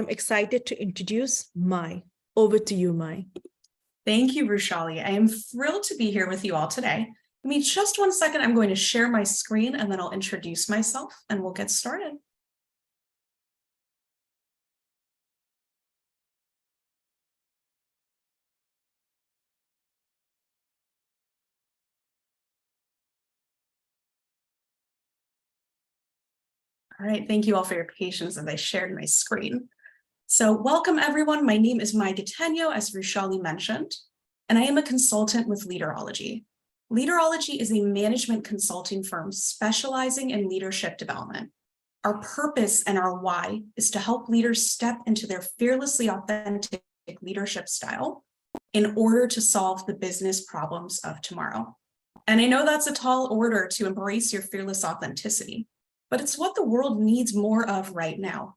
I'm excited to introduce Mai. Over to you, Mai. Thank you, Rushali. I am thrilled to be here with you all today. Give me just 1 second. I'm going to share my screen and then I'll introduce myself and we'll get started. All right, thank you all for your patience as I shared my screen. So welcome everyone. My name is Mai Gattegno, as Rushali mentioned, and I am a consultant with Leaderology. Leaderology is a management consulting firm specializing in leadership development. Our purpose and our why is to help leaders step into their fearlessly authentic leadership style in order to solve the business problems of tomorrow. And I know that's a tall order to embrace your fearless authenticity, but it's what the world needs more of right now.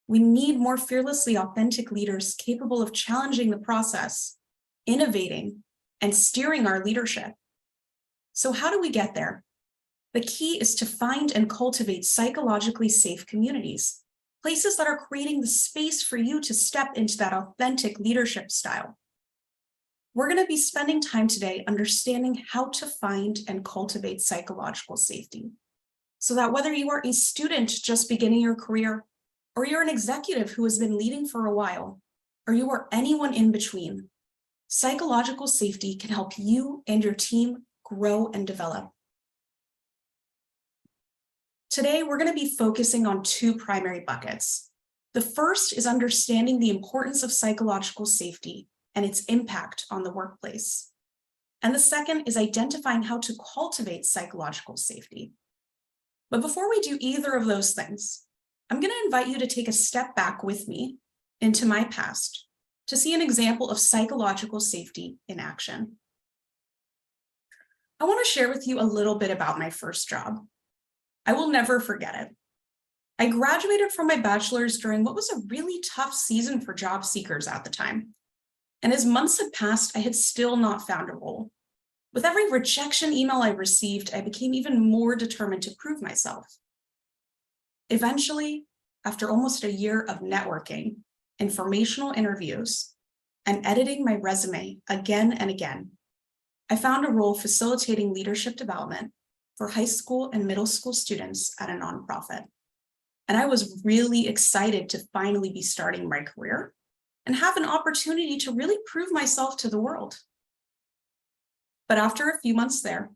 We need more fearlessly authentic leaders capable of challenging the process, innovating, and steering our leadership. So how do we get there? The key is to find and cultivate psychologically safe communities, places that are creating the space for you to step into that authentic leadership style. We're going to be spending time today understanding how to find and cultivate psychological safety, so that whether you are a student just beginning your career, or you're an executive who has been leading for a while, or you are anyone in between, psychological safety can help you and your team grow and develop. Today, we're going to be focusing on 2 primary buckets. The first is understanding the importance of psychological safety and its impact on the workplace. And the second is identifying how to cultivate psychological safety. But before we do either of those things, I'm going to invite you to take a step back with me into my past to see an example of psychological safety in action. I want to share with you a little bit about my first job. I will never forget it. I graduated from my bachelor's during what was a really tough season for job seekers at the time. And as months had passed, I had still not found a role. With every rejection email I received, I became even more determined to prove myself. Eventually, after almost a year of networking, informational interviews, and editing my resume again and again, I found a role facilitating leadership development for high school and middle school students at a nonprofit. And I was really excited to finally be starting my career and have an opportunity to really prove myself to the world. But after a few months there,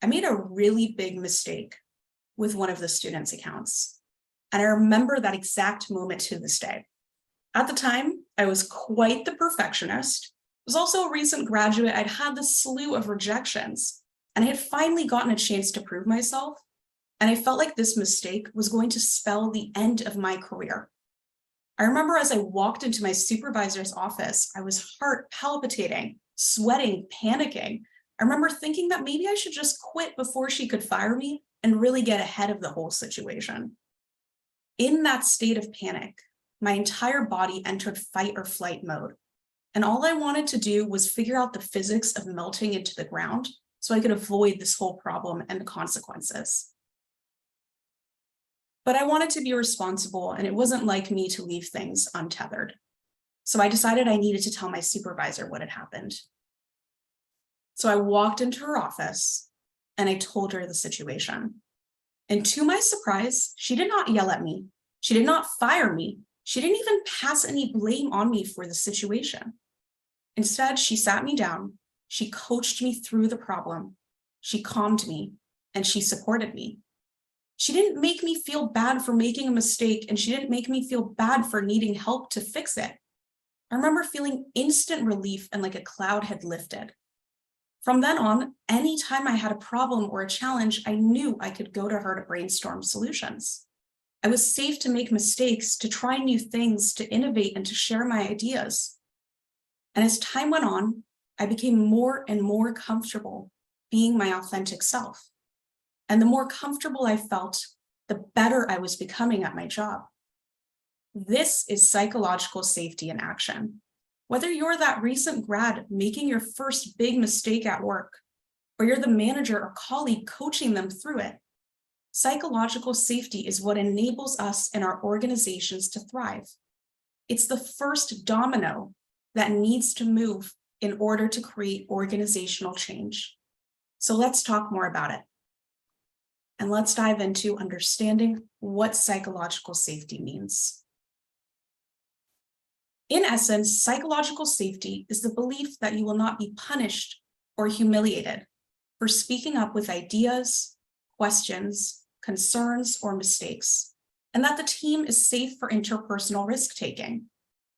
I made a really big mistake with one of the students' accounts. And I remember that exact moment to this day. At the time, I was quite the perfectionist. I was also a recent graduate. I'd had this slew of rejections, and I had finally gotten a chance to prove myself. And I felt like this mistake was going to spell the end of my career. I remember as I walked into my supervisor's office, I was heart palpitating, sweating, panicking. I remember thinking that maybe I should just quit before she could fire me and really get ahead of the whole situation. In that state of panic, my entire body entered fight or flight mode. And all I wanted to do was figure out the physics of melting into the ground so I could avoid this whole problem and the consequences. But I wanted to be responsible, and it wasn't like me to leave things untethered. So I decided I needed to tell my supervisor what had happened. So I walked into her office and I told her the situation. And to my surprise, she did not yell at me. She did not fire me. She didn't even pass any blame on me for the situation. Instead, she sat me down. She coached me through the problem. She calmed me and she supported me. She didn't make me feel bad for making a mistake, and she didn't make me feel bad for needing help to fix it. I remember feeling instant relief and like a cloud had lifted. From then on, anytime I had a problem or a challenge, I knew I could go to her to brainstorm solutions. I was safe to make mistakes, to try new things, to innovate, and to share my ideas. And as time went on, I became more and more comfortable being my authentic self. And the more comfortable I felt, the better I was becoming at my job. This is psychological safety in action. Whether you're that recent grad making your first big mistake at work, or you're the manager or colleague coaching them through it, psychological safety is what enables us and our organizations to thrive. It's the first domino that needs to move in order to create organizational change. So let's talk more about it. And let's dive into understanding what psychological safety means. In essence, psychological safety is the belief that you will not be punished or humiliated for speaking up with ideas, questions, concerns, or mistakes, and that the team is safe for interpersonal risk-taking.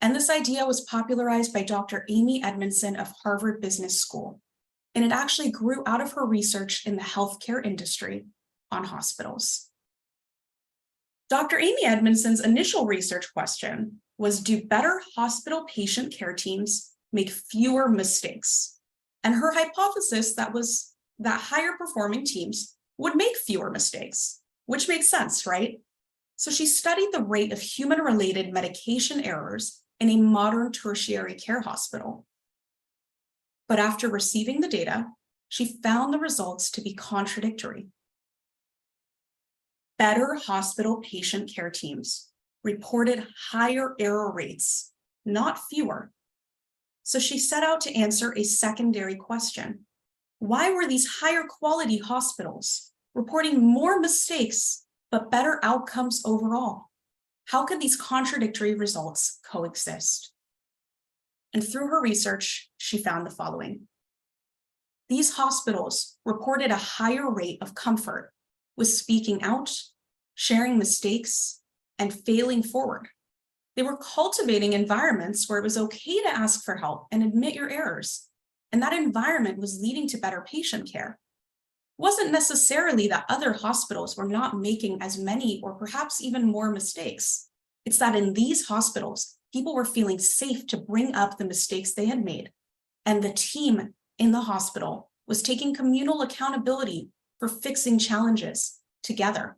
And this idea was popularized by Dr. Amy Edmondson of Harvard Business School, and it actually grew out of her research in the healthcare industry on hospitals. Dr. Amy Edmondson's initial research question was, do better hospital patient care teams make fewer mistakes? And her hypothesis was that higher performing teams would make fewer mistakes, which makes sense, right? So she studied the rate of human-related medication errors in a modern tertiary care hospital. But after receiving the data, she found the results to be contradictory. Better hospital patient care teams reported higher error rates, not fewer. So she set out to answer a secondary question. Why were these higher quality hospitals reporting more mistakes but better outcomes overall? How could these contradictory results coexist? And through her research, she found the following. These hospitals reported a higher rate of comfort with speaking out, sharing mistakes, and failing forward. They were cultivating environments where it was okay to ask for help and admit your errors. And that environment was leading to better patient care. It wasn't necessarily that other hospitals were not making as many or perhaps even more mistakes. It's that in these hospitals, people were feeling safe to bring up the mistakes they had made. And the team in the hospital was taking communal accountability for fixing challenges together.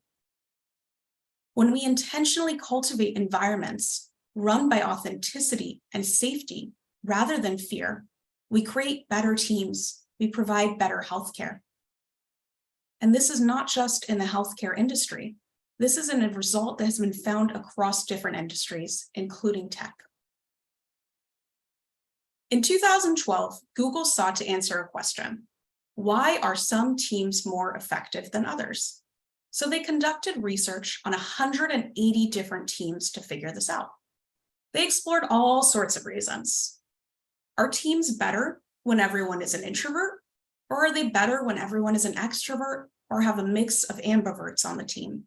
When we intentionally cultivate environments run by authenticity and safety rather than fear, we create better teams, we provide better healthcare. And this is not just in the healthcare industry. This is a result that has been found across different industries, including tech. In 2012, Google sought to answer a question. Why are some teams more effective than others? So they conducted research on 180 different teams to figure this out. They explored all sorts of reasons. Are teams better when everyone is an introvert? Or are they better when everyone is an extrovert or have a mix of ambiverts on the team?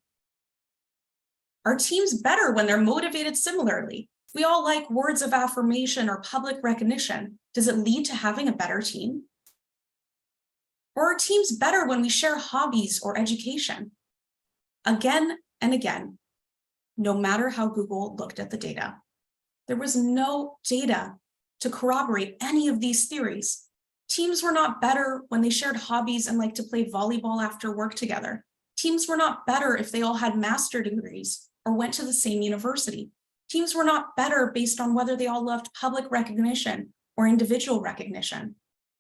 Are teams better when they're motivated similarly? We all like words of affirmation or public recognition. Does it lead to having a better team? Or are teams better when we share hobbies or education? Again and again, no matter how Google looked at the data, there was no data to corroborate any of these theories. Teams were not better when they shared hobbies and liked to play volleyball after work together. Teams were not better if they all had master's degrees or went to the same university. Teams were not better based on whether they all loved public recognition or individual recognition.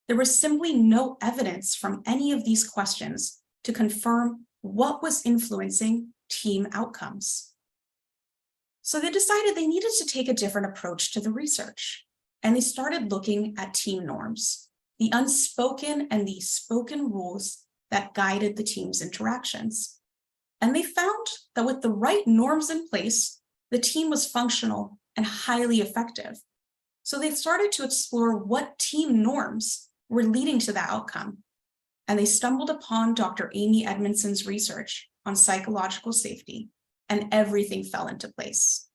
There was simply no evidence from any of these questions to confirm what was influencing team outcomes. So they decided they needed to take a different approach to the research, and they started looking at team norms, the unspoken and the spoken rules that guided the team's interactions. And they found that with the right norms in place, the team was functional and highly effective. So they started to explore what team norms were leading to that outcome. And they stumbled upon Dr. Amy Edmondson's research on psychological safety, and everything fell into place.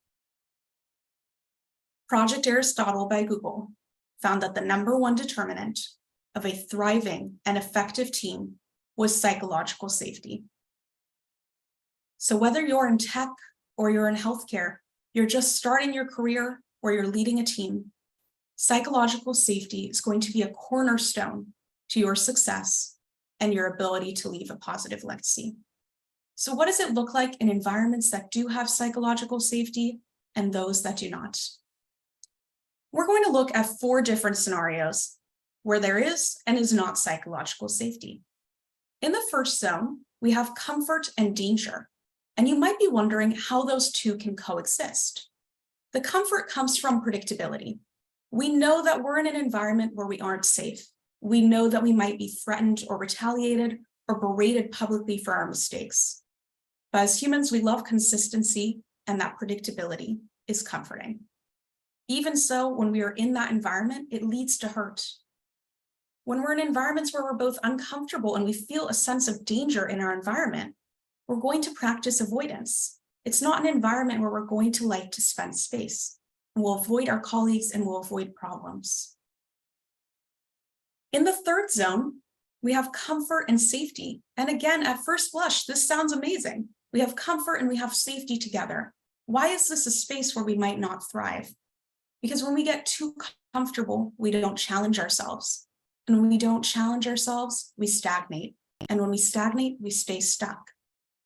Project Aristotle by Google found that the #1 determinant of a thriving and effective team was psychological safety. So whether you're in tech or you're in healthcare, you're just starting your career or you're leading a team, psychological safety is going to be a cornerstone to your success and your ability to leave a positive legacy. So what does it look like in environments that do have psychological safety and those that do not? We're going to look at 4 different scenarios where there is and is not psychological safety. In the first zone, we have comfort and danger. And you might be wondering how those two can coexist. The comfort comes from predictability. We know that we're in an environment where we aren't safe. We know that we might be threatened or retaliated or berated publicly for our mistakes. But as humans, we love consistency, and that predictability is comforting. Even so, when we are in that environment, it leads to hurt. When we're in environments where we're both uncomfortable and we feel a sense of danger in our environment, we're going to practice avoidance. It's not an environment where we're going to like to spend space. And we'll avoid our colleagues and we'll avoid problems. In the third zone, we have comfort and safety. And again, at first blush, this sounds amazing. We have comfort and we have safety together. Why is this a space where we might not thrive? Because when we get too comfortable, we don't challenge ourselves. And when we don't challenge ourselves, we stagnate. And when we stagnate, we stay stuck.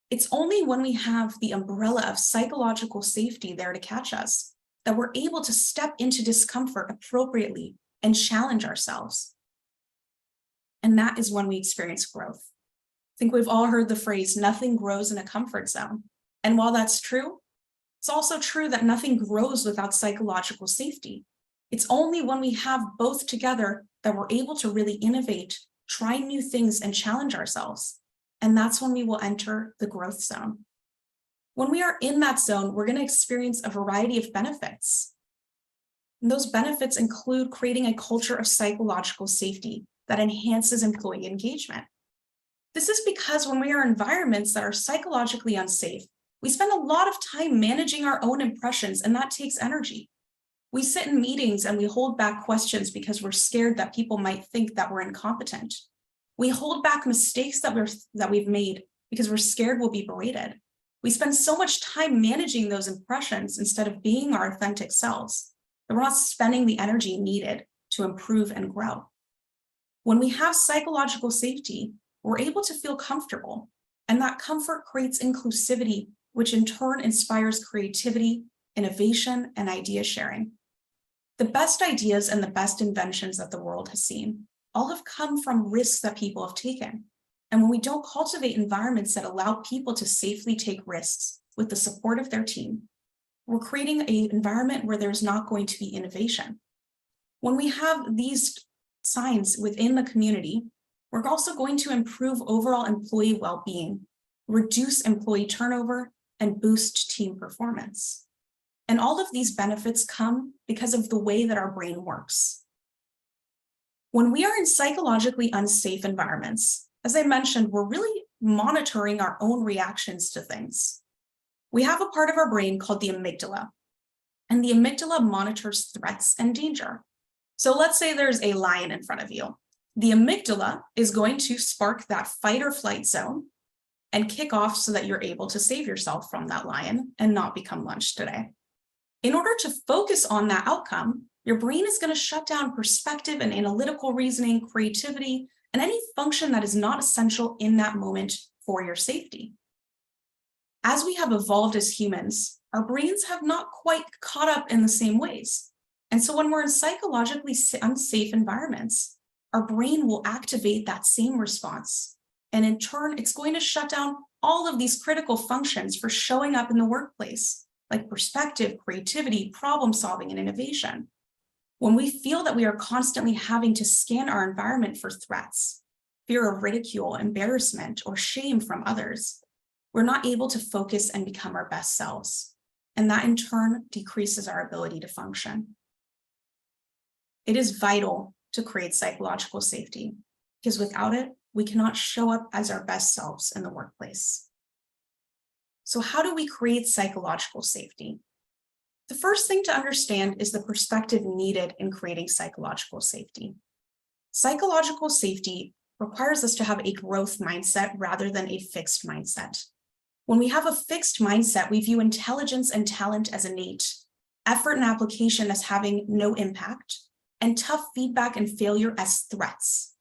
It's only when we have the umbrella of psychological safety there to catch us that we're able to step into discomfort appropriately and challenge ourselves. And that is when we experience growth. I think we've all heard the phrase, nothing grows in a comfort zone. And while that's true, it's also true that nothing grows without psychological safety. It's only when we have both together that we're able to really innovate, try new things, and challenge ourselves. And that's when we will enter the growth zone. When we are in that zone, we're going to experience a variety of benefits. And those benefits include creating a culture of psychological safety that enhances employee engagement. This is because when we are in environments that are psychologically unsafe, we spend a lot of time managing our own impressions, and that takes energy. We sit in meetings and we hold back questions because we're scared that people might think that we're incompetent. We hold back mistakes that we've made because we're scared we'll be berated. We spend so much time managing those impressions instead of being our authentic selves that we're not spending the energy needed to improve and grow. When we have psychological safety, we're able to feel comfortable, and that comfort creates inclusivity, which in turn inspires creativity, innovation, and idea sharing. The best ideas and the best inventions that the world has seen all have come from risks that people have taken. And when we don't cultivate environments that allow people to safely take risks with the support of their team, we're creating an environment where there's not going to be innovation. When we have these signs within the community, we're also going to improve overall employee well-being, reduce employee turnover, and boost team performance. And all of these benefits come because of the way that our brain works. When we are in psychologically unsafe environments, as I mentioned, we're really monitoring our own reactions to things. We have a part of our brain called the amygdala, and the amygdala monitors threats and danger. So let's say there's a lion in front of you. The amygdala is going to spark that fight or flight zone and kick off so that you're able to save yourself from that lion and not become lunch today. In order to focus on that outcome, your brain is going to shut down perspective and analytical reasoning, creativity, and any function that is not essential in that moment for your safety. As we have evolved as humans, our brains have not quite caught up in the same ways. And so when we're in psychologically unsafe environments, our brain will activate that same response. And in turn, it's going to shut down all of these critical functions for showing up in the workplace, like perspective, creativity, problem solving, and innovation. When we feel that we are constantly having to scan our environment for threats, fear of ridicule, embarrassment, or shame from others, we're not able to focus and become our best selves. And that in turn decreases our ability to function. It is vital to create psychological safety, because without it, we cannot show up as our best selves in the workplace. So how do we create psychological safety? The first thing to understand is the perspective needed in creating psychological safety. Psychological safety requires us to have a growth mindset rather than a fixed mindset. When we have a fixed mindset, we view intelligence and talent as innate, effort and application as having no impact, and tough feedback and failure as threats.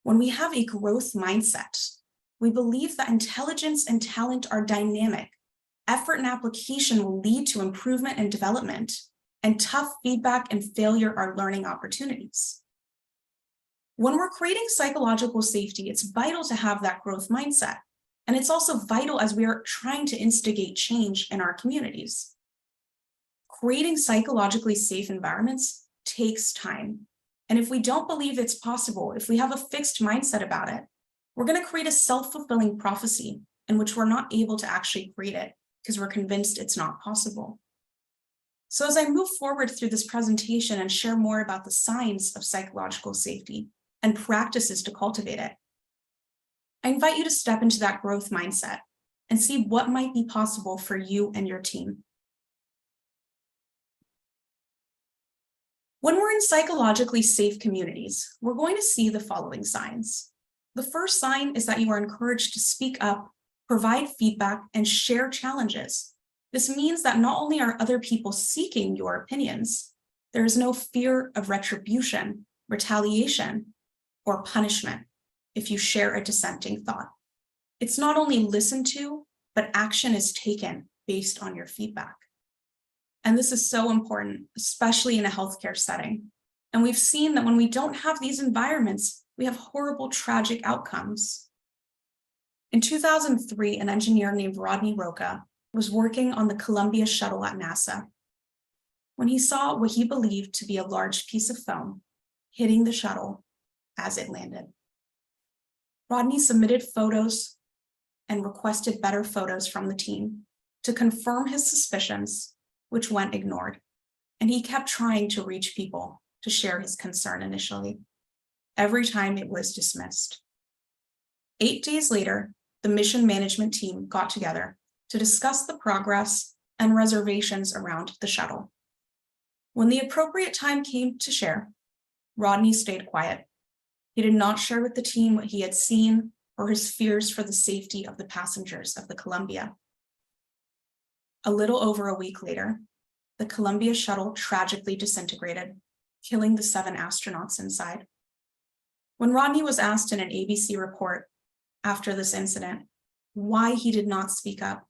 When we have a growth mindset, we believe that intelligence and talent are dynamic. Effort and application will lead to improvement and development, and tough feedback and failure are learning opportunities. When we're creating psychological safety, it's vital to have that growth mindset. And it's also vital as we are trying to instigate change in our communities. Creating psychologically safe environments takes time. And if we don't believe it's possible, if we have a fixed mindset about it, we're going to create a self-fulfilling prophecy in which we're not able to actually create it because we're convinced it's not possible. So as I move forward through this presentation and share more about the signs of psychological safety and practices to cultivate it, I invite you to step into that growth mindset and see what might be possible for you and your team. When we're in psychologically safe communities, we're going to see the following signs. The first sign is that you are encouraged to speak up, provide feedback, and share challenges. This means that not only are other people seeking your opinions, there is no fear of retribution, retaliation, or punishment if you share a dissenting thought. It's not only listened to, but action is taken based on your feedback. And this is so important, especially in a healthcare setting. And we've seen that when we don't have these environments, we have horrible, tragic outcomes. In 2003, an engineer named Rodney Roca was working on the Columbia shuttle at NASA when he saw what he believed to be a large piece of foam hitting the shuttle as it landed. Rodney submitted photos and requested better photos from the team to confirm his suspicions, which went ignored. And he kept trying to reach people to share his concern initially. Every time it was dismissed. 8 days later, the mission management team got together to discuss the progress and reservations around the shuttle. When the appropriate time came to share, Rodney stayed quiet. He did not share with the team what he had seen or his fears for the safety of the passengers of the Columbia. A little over a week later, the Columbia shuttle tragically disintegrated, killing the 7 astronauts inside. When Rodney was asked in an ABC report after this incident why he did not speak up,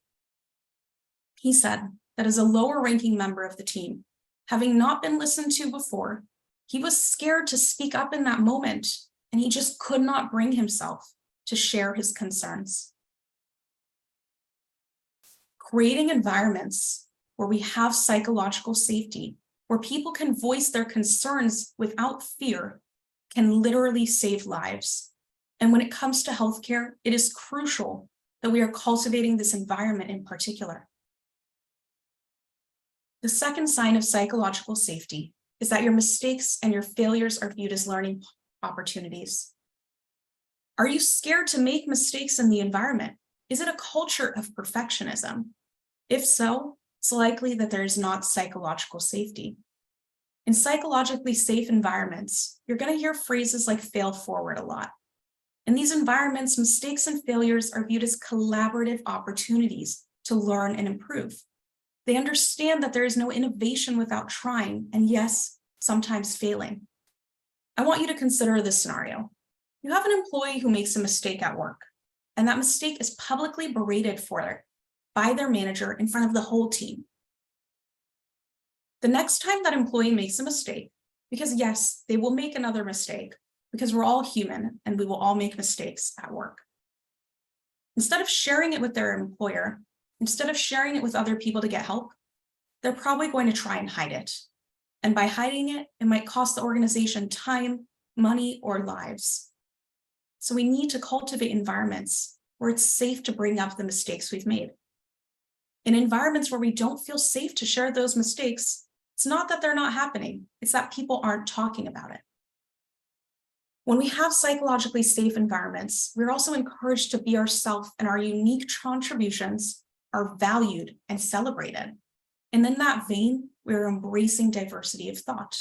he said that as a lower-ranking member of the team, having not been listened to before, he was scared to speak up in that moment, and he just could not bring himself to share his concerns. Creating environments where we have psychological safety, where people can voice their concerns without fear, can literally save lives. And when it comes to healthcare, it is crucial that we are cultivating this environment in particular. The second sign of psychological safety is that your mistakes and your failures are viewed as learning opportunities. Are you scared to make mistakes in the environment? Is it a culture of perfectionism? If so, it's likely that there is not psychological safety. In psychologically safe environments, you're going to hear phrases like fail forward a lot. In these environments, mistakes and failures are viewed as collaborative opportunities to learn and improve. They understand that there is no innovation without trying, and yes, sometimes failing. I want you to consider this scenario. You have an employee who makes a mistake at work, and that mistake is publicly berated for it by their manager in front of the whole team. The next time that employee makes a mistake, because yes, they will make another mistake, because we're all human and we will all make mistakes at work. Instead of sharing it with their employer, instead of sharing it with other people to get help, they're probably going to try and hide it. And by hiding it, it might cost the organization time, money, or lives. So we need to cultivate environments where it's safe to bring up the mistakes we've made. In environments where we don't feel safe to share those mistakes, it's not that they're not happening, it's that people aren't talking about it. When we have psychologically safe environments, we're also encouraged to be ourselves, and our unique contributions are valued and celebrated. And in that vein, we're embracing diversity of thought.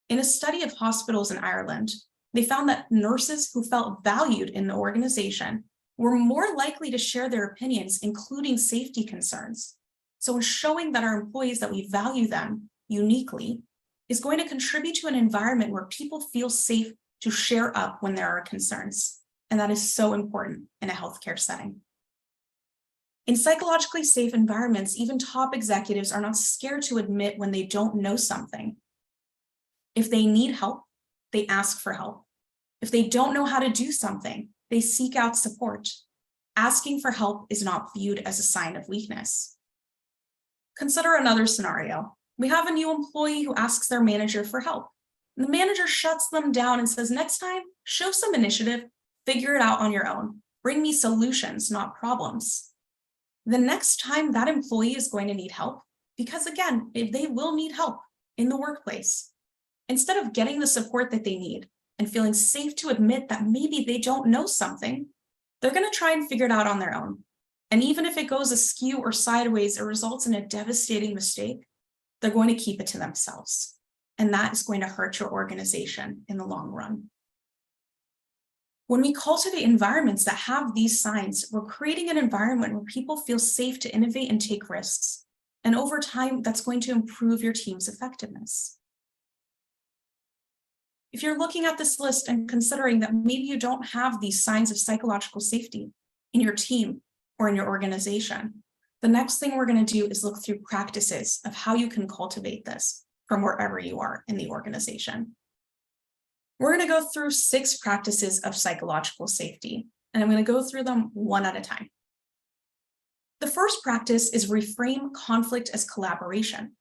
In a study of hospitals in Ireland, they found that nurses who felt valued in the organization were more likely to share their opinions, including safety concerns. So in showing that our employees, that we value them uniquely, is going to contribute to an environment where people feel safe to share up when there are concerns. And that is so important in a healthcare setting. In psychologically safe environments, even top executives are not scared to admit when they don't know something. If they need help, they ask for help. If they don't know how to do something, they seek out support. Asking for help is not viewed as a sign of weakness. Consider another scenario. We have a new employee who asks their manager for help. The manager shuts them down and says, next time, show some initiative, figure it out on your own. Bring me solutions, not problems. The next time that employee is going to need help, because again, they will need help in the workplace. Instead of getting the support that they need and feeling safe to admit that maybe they don't know something, they're going to try and figure it out on their own. And even if it goes askew or sideways or results in a devastating mistake, they're going to keep it to themselves. And that is going to hurt your organization in the long run. When we cultivate environments that have these signs, we're creating an environment where people feel safe to innovate and take risks. And over time, that's going to improve your team's effectiveness. If you're looking at this list and considering that maybe you don't have these signs of psychological safety in your team or in your organization, the next thing we're going to do is look through practices of how you can cultivate this from wherever you are in the organization. We're going to go through 6 practices of psychological safety, and I'm going to go through them one at a time. The first practice is reframe conflict as collaboration.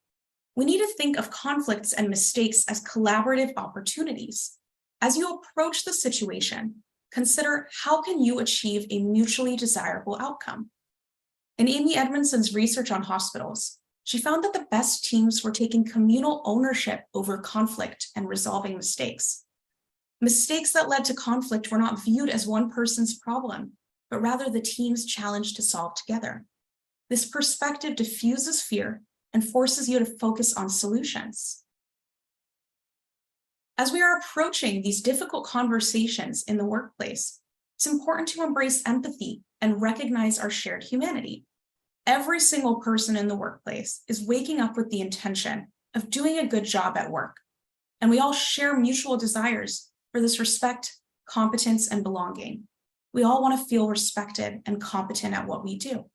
We need to think of conflicts and mistakes as collaborative opportunities. As you approach the situation, consider how can you achieve a mutually desirable outcome. In Amy Edmondson's research on hospitals, she found that the best teams were taking communal ownership over conflict and resolving mistakes. Mistakes that led to conflict were not viewed as one person's problem, but rather the team's challenge to solve together. This perspective diffuses fear and forces you to focus on solutions. As we are approaching these difficult conversations in the workplace, it's important to embrace empathy and recognize our shared humanity. Every single person in the workplace is waking up with the intention of doing a good job at work, and we all share mutual desires for this respect, competence, and belonging. We all want to feel respected and competent at what we do.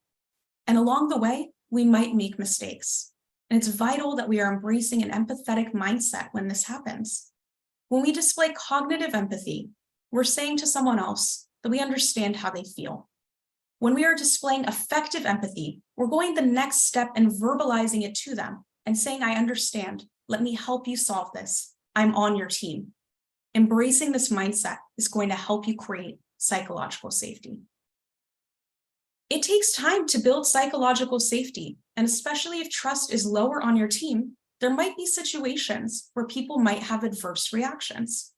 And along the way, we might make mistakes. And it's vital that we are embracing an empathetic mindset when this happens. When we display cognitive empathy, we're saying to someone else that we understand how they feel. When we are displaying effective empathy, we're going the next step and verbalizing it to them and saying, I understand, let me help you solve this. I'm on your team. Embracing this mindset is going to help you create psychological safety. It takes time to build psychological safety, and especially if trust is lower on your team, there might be situations where people might have adverse reactions.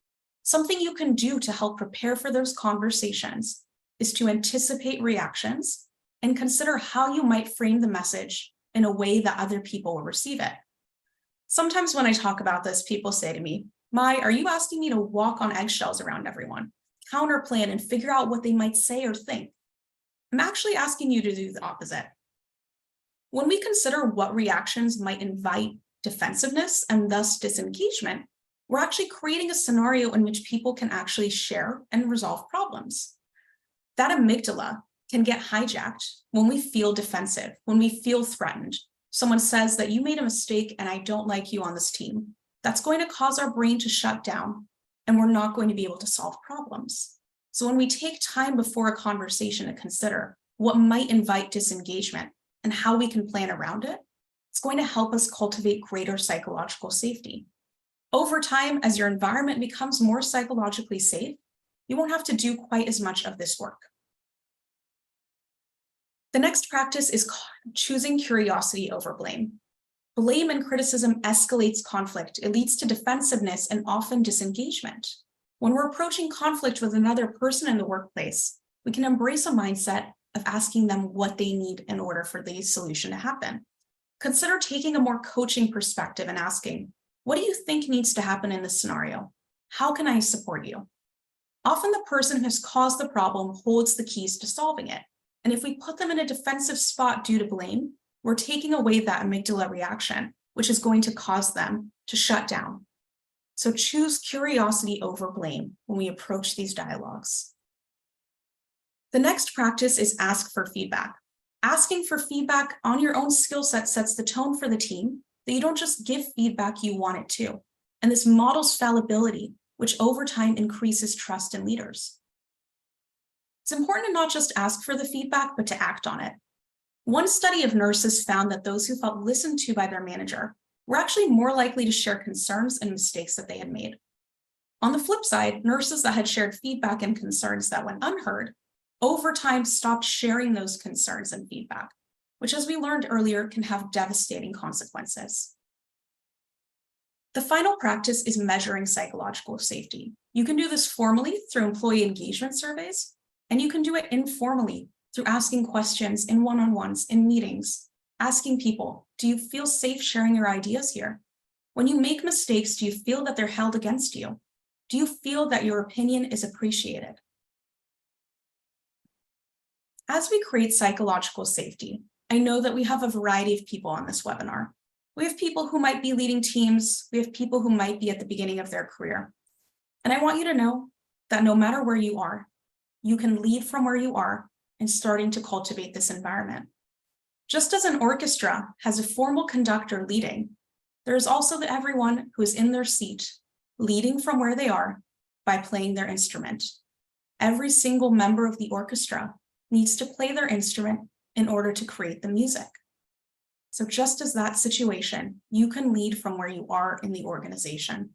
Something you can do to help prepare for those conversations is to anticipate reactions and consider how you might frame the message in a way that other people will receive it. Sometimes when I talk about this, people say to me, Mai, are you asking me to walk on eggshells around everyone, counterplan and figure out what they might say or think? I'm actually asking you to do the opposite. When we consider what reactions might invite defensiveness and thus disengagement, we're actually creating a scenario in which people can actually share and resolve problems. That amygdala can get hijacked when we feel defensive, when we feel threatened. Someone says that you made a mistake and I don't like you on this team. That's going to cause our brain to shut down and we're not going to be able to solve problems. So when we take time before a conversation to consider what might invite disengagement and how we can plan around it, it's going to help us cultivate greater psychological safety. Over time, as your environment becomes more psychologically safe, you won't have to do quite as much of this work. The next practice is choosing curiosity over blame. Blame and criticism escalates conflict. It leads to defensiveness and often disengagement. When we're approaching conflict with another person in the workplace, we can embrace a mindset of asking them what they need in order for the solution to happen. Consider taking a more coaching perspective and asking, what do you think needs to happen in this scenario? How can I support you? Often the person who has caused the problem holds the keys to solving it. And if we put them in a defensive spot due to blame, we're taking away that amygdala reaction, which is going to cause them to shut down. So choose curiosity over blame when we approach these dialogues. The next practice is ask for feedback. Asking for feedback on your own skill set sets the tone for the team that you don't just give feedback you want it to. And this models fallibility, which over time increases trust in leaders. It's important to not just ask for the feedback, but to act on it. One study of nurses found that those who felt listened to by their manager were actually more likely to share concerns and mistakes that they had made. On the flip side, nurses that had shared feedback and concerns that went unheard, over time stopped sharing those concerns and feedback, which, as we learned earlier, can have devastating consequences. The final practice is measuring psychological safety. You can do this formally through employee engagement surveys, and you can do it informally through asking questions in one-on-ones, in meetings, asking people, do you feel safe sharing your ideas here? When you make mistakes, do you feel that they're held against you? Do you feel that your opinion is appreciated? As we create psychological safety, I know that we have a variety of people on this webinar. We have people who might be leading teams. We have people who might be at the beginning of their career. And I want you to know that no matter where you are, you can lead from where you are and starting to cultivate this environment. Just as an orchestra has a formal conductor leading, there is also everyone who is in their seat, leading from where they are by playing their instrument. Every single member of the orchestra needs to play their instrument in order to create the music. So just as that situation, you can lead from where you are in the organization.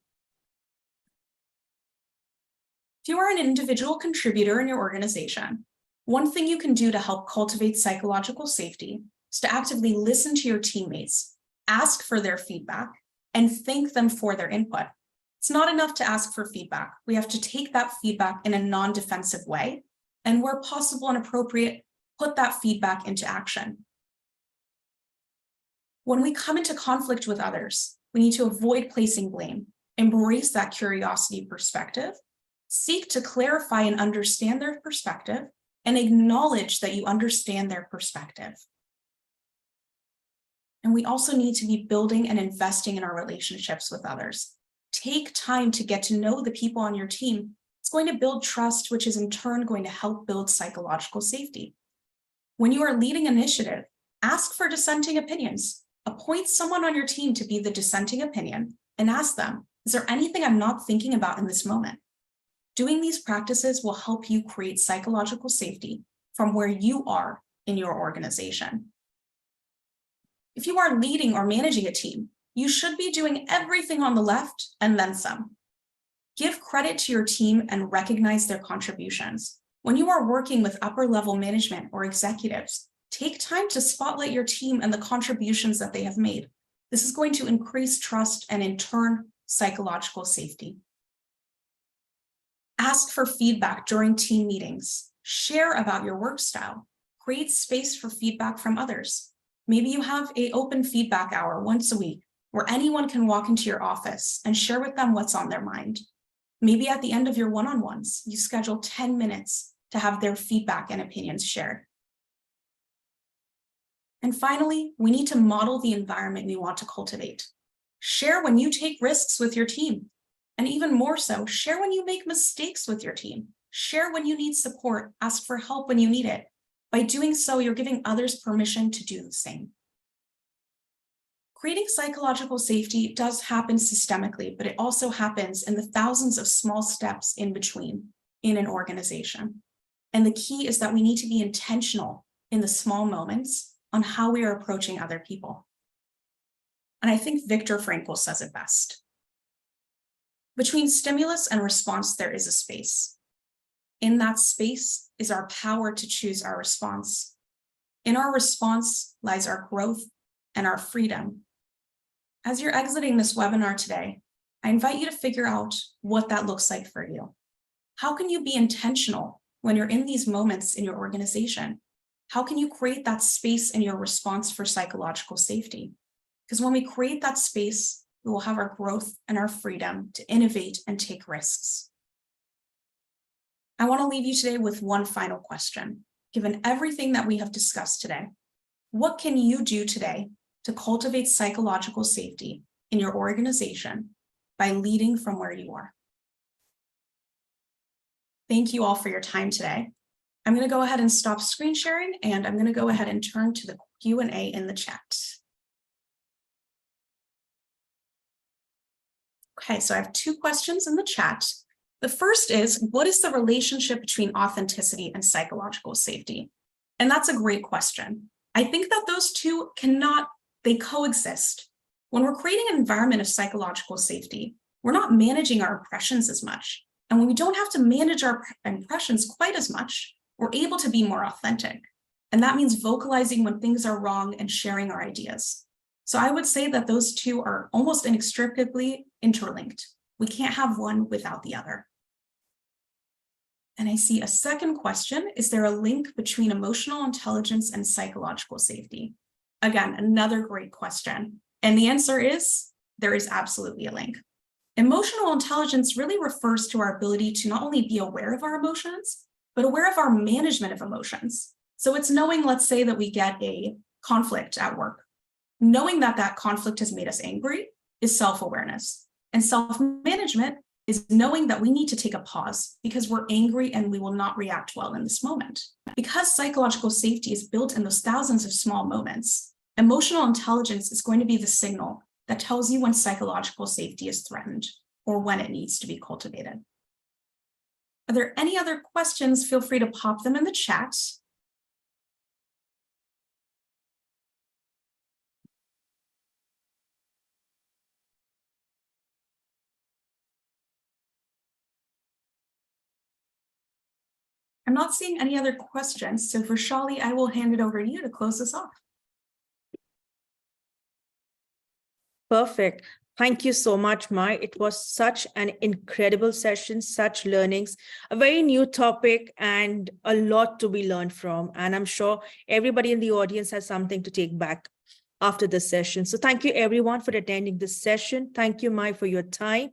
If you are an individual contributor in your organization, one thing you can do to help cultivate psychological safety is to actively listen to your teammates, ask for their feedback, and thank them for their input. It's not enough to ask for feedback. We have to take that feedback in a non-defensive way, and where possible and appropriate, put that feedback into action. When we come into conflict with others, we need to avoid placing blame, embrace that curiosity perspective, seek to clarify and understand their perspective, and acknowledge that you understand their perspective. And we also need to be building and investing in our relationships with others. Take time to get to know the people on your team. It's going to build trust, which is in turn going to help build psychological safety. When you are leading initiative, ask for dissenting opinions. Appoint someone on your team to be the dissenting opinion and ask them, is there anything I'm not thinking about in this moment? Doing these practices will help you create psychological safety from where you are in your organization. If you are leading or managing a team, you should be doing everything on the left and then some. Give credit to your team and recognize their contributions. When you are working with upper-level management or executives, take time to spotlight your team and the contributions that they have made. This is going to increase trust and, in turn, psychological safety. Ask for feedback during team meetings. Share about your work style. Create space for feedback from others. Maybe you have an open feedback hour once a week where anyone can walk into your office and share with them what's on their mind. Maybe at the end of your one-on-ones, you schedule 10 minutes to have their feedback and opinions shared. And finally, we need to model the environment we want to cultivate. Share when you take risks with your team. And even more so, share when you make mistakes with your team. Share when you need support. Ask for help when you need it. By doing so, you're giving others permission to do the same. Creating psychological safety does happen systemically, but it also happens in the thousands of small steps in between in an organization. And the key is that we need to be intentional in the small moments on how we are approaching other people. And I think Viktor Frankl says it best. Between stimulus and response, there is a space. In that space is our power to choose our response. In our response lies our growth and our freedom. As you're exiting this webinar today, I invite you to figure out what that looks like for you. How can you be intentional when you're in these moments in your organization? How can you create that space in your response for psychological safety? Because when we create that space, we will have our growth and our freedom to innovate and take risks. I want to leave you today with one final question. Given everything that we have discussed today, what can you do today to cultivate psychological safety in your organization by leading from where you are? Thank you all for your time today. I'm going to go ahead and stop screen sharing, and I'm going to go ahead and turn to the Q&A in the chat. Okay, so I have two questions in the chat. The first is, what is the relationship between authenticity and psychological safety? And that's a great question. I think that those two they coexist. When we're creating an environment of psychological safety, we're not managing our impressions as much. And when we don't have to manage our impressions quite as much, we're able to be more authentic. And that means vocalizing when things are wrong and sharing our ideas. So I would say that those two are almost inextricably interlinked. We can't have one without the other. And I see a second question. Is there a link between emotional intelligence and psychological safety? Again, another great question. And the answer is, there is absolutely a link. Emotional intelligence really refers to our ability to not only be aware of our emotions, but aware of our management of emotions. So it's knowing, let's say that we get a conflict at work. Knowing that that conflict has made us angry is self-awareness. And self-management is knowing that we need to take a pause because we're angry and we will not react well in this moment. Because psychological safety is built in those thousands of small moments, emotional intelligence is going to be the signal that tells you when psychological safety is threatened or when it needs to be cultivated. Are there any other questions? Feel free to pop them in the chat. I'm not seeing any other questions, so for Shali, I will hand it over to you to close this off. Perfect. Thank you so much, Mai. It was such an incredible session, such learnings, a very new topic and a lot to be learned from. And I'm sure everybody in the audience has something to take back after this session. So thank you everyone for attending this session. Thank you, Mai, for your time.